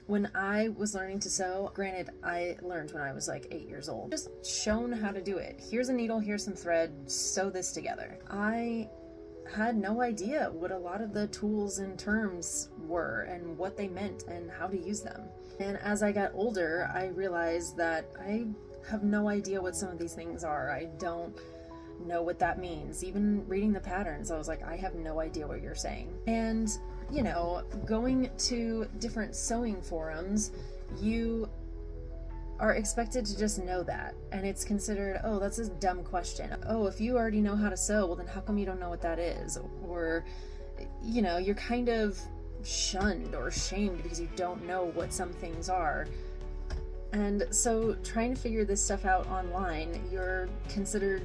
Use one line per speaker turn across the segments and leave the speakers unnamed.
When I was learning to sew, granted, I learned when I was like 8 years old, just shown how to do it. Here's a needle, here's some thread, sew this together. I had no idea what a lot of the tools and terms were and what they meant and how to use them. And as I got older, I realized that I have no idea what some of these things are. I don't know what that means. Even reading the patterns, I was like, I have no idea what you're saying. And you know, going to different sewing forums, you are expected to just know that. And it's considered, oh, that's a dumb question. Oh, if you already know how to sew, well, then how come you don't know what that is? Or, you know, you're kind of shunned or shamed because you don't know what some things are. And so trying to figure this stuff out online, you're considered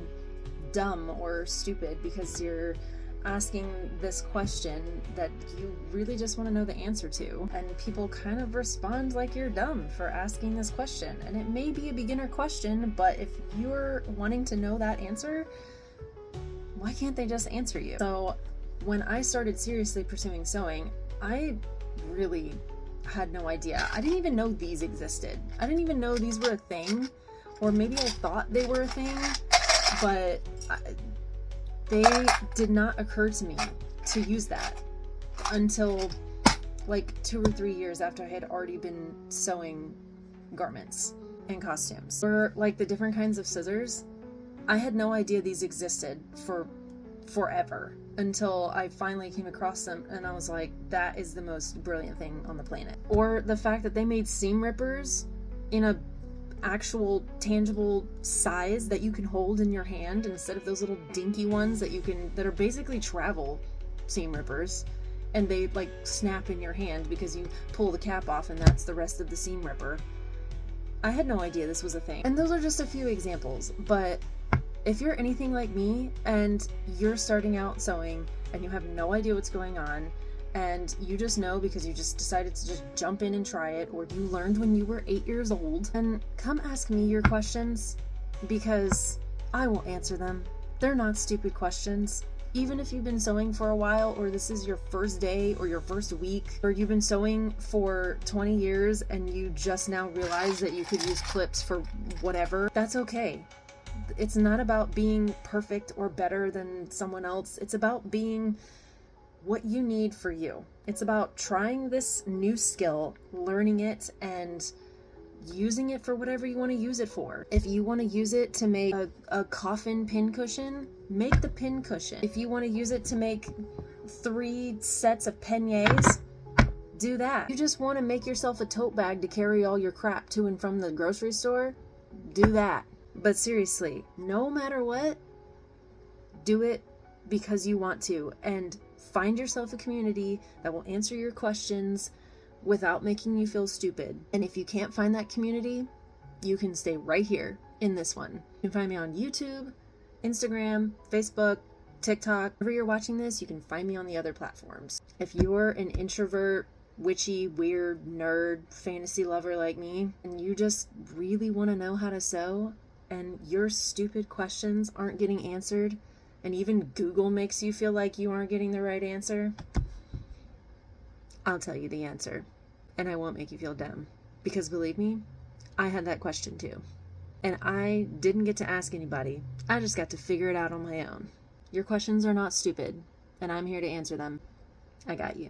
dumb or stupid because you're asking this question that you really just want to know the answer to, and people kind of respond like you're dumb for asking this question. And it may be a beginner question, but if you're wanting to know that answer, why can't they just answer you? So when I started seriously pursuing sewing, I really had no idea. I didn't even know these existed. I didn't even know these were a thing, or maybe I thought they were a thing, but they did not occur to me to use that until like 2 or 3 years after I had already been sewing garments and costumes. Or like the different kinds of scissors, I had no idea these existed for forever until I finally came across them, and I was like, that is the most brilliant thing on the planet. Or the fact that they made seam rippers in a actual tangible size that you can hold in your hand instead of those little dinky ones that are basically travel seam rippers, and they like snap in your hand because you pull the cap off and that's the rest of the seam ripper. I had no idea this was a thing. And those are just a few examples, but if you're anything like me and you're starting out sewing and you have no idea what's going on, and you just know because you just decided to just jump in and try it, or you learned when you were 8 years old, and come ask me your questions, because I will answer them. They're not stupid questions. Even if you've been sewing for a while, or this is your first day or your first week, or you've been sewing for 20 years and you just now realize that you could use clips for whatever, that's okay. It's not about being perfect or better than someone else. It's about being what you need for you. It's about trying this new skill, learning it, and using it for whatever you want to use it for. If you want to use it to make a coffin pin cushion, make the pin cushion. If you want to use it to make 3 sets of peignets, do that. You just want to make yourself a tote bag to carry all your crap to and from the grocery store, do that. But seriously, no matter what, do it because you want to, and find yourself a community that will answer your questions without making you feel stupid. And if you can't find that community, you can stay right here in this one. You can find me on YouTube, Instagram, Facebook, TikTok. Wherever you're watching this, you can find me on the other platforms. If you're an introvert, witchy, weird, nerd, fantasy lover like me, and you just really want to know how to sew, and your stupid questions aren't getting answered, and even Google makes you feel like you aren't getting the right answer, I'll tell you the answer, and I won't make you feel dumb. Because believe me, I had that question too. And I didn't get to ask anybody. I just got to figure it out on my own. Your questions are not stupid, and I'm here to answer them. I got you.